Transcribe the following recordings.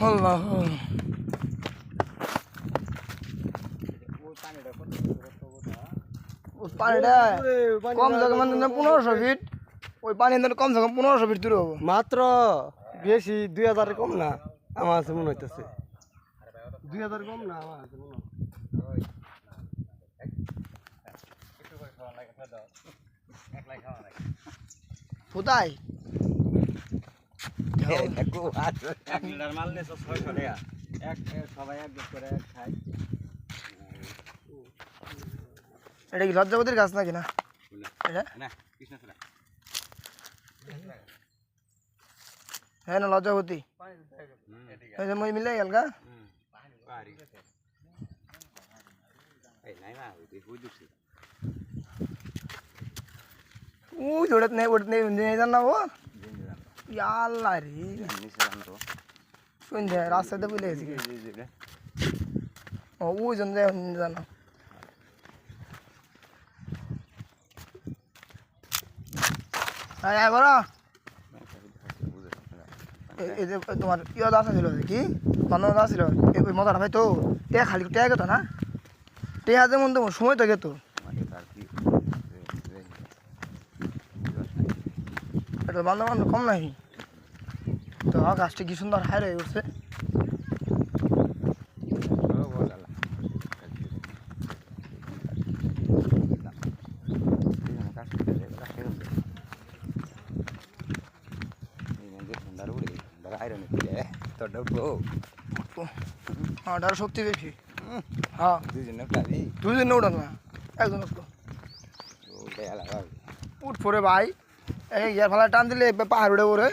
আল্লাহ পানিটা কম জায়গা মানে 1500 ফিট ওই পানি কম জায়গা 1500 ফিট দূরে হবো মাত্র বেশি 2000 কম না আমার কাছে মনে হইতেছে 2000 কম না আমার কাছে মনে হয় কোথায় এটা কি লজ্জাপতির গাছ নাকি না হ্যাঁ না লজ্জাপতি মিলে গেল গা ওই ওটা নেই জান না ও আল্লাহ রে শুনছে রাস্তাতে বলে গেছি ও ওই জন জানো হ্যাঁ বলো এই যে তোমার ইয়ে দাস ছিল কি বান্ধব দাস ছিল ওই মজাটা ভাই তো টেয়া খালি টেয়া গেতো না টেয়া যেমন তেমন সময় তো গেতো এটা বান্ধব বান্ধব কম নাই তো গাছটা কি সুন্দর হাই রয়ে উঠছে ওটার শক্তি বেশি হ্যাঁ দুজন উঠান না একজন উঠ পরে ভাই এই ইয়ার ফালা টান দিলে পাহাড় উঠে পড়ে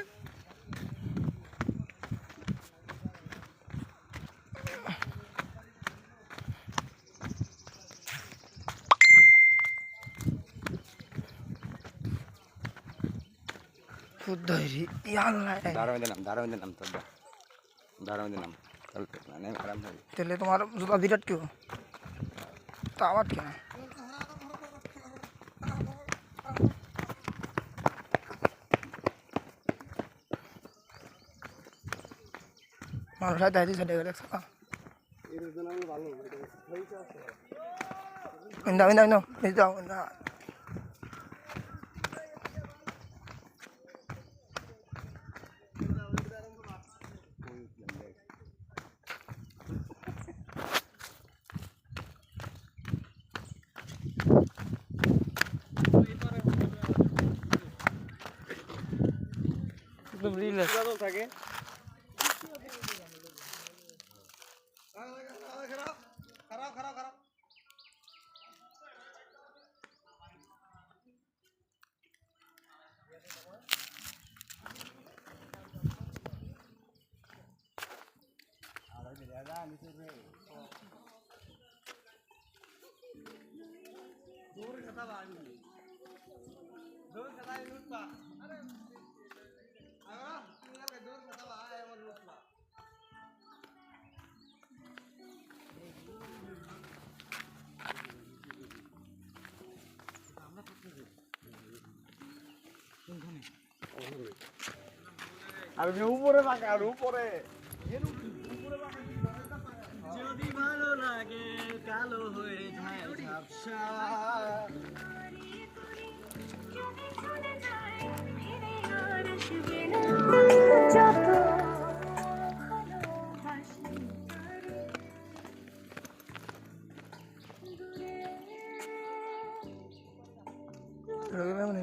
তাহলে তোমার জুতা বিরাট কেউ তা আবার কেন মানুষ হয়তো হাইতে ছেড়ে গেলে থাকে আর উপরে থাকে আর উপরে যদি ভালো লাগে কালো হয়ে যায় ঝাপসা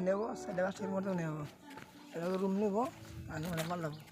নেবো সাইডে গাছটির মতো নেবো রুম নেবো আর মানে মাল লাগবো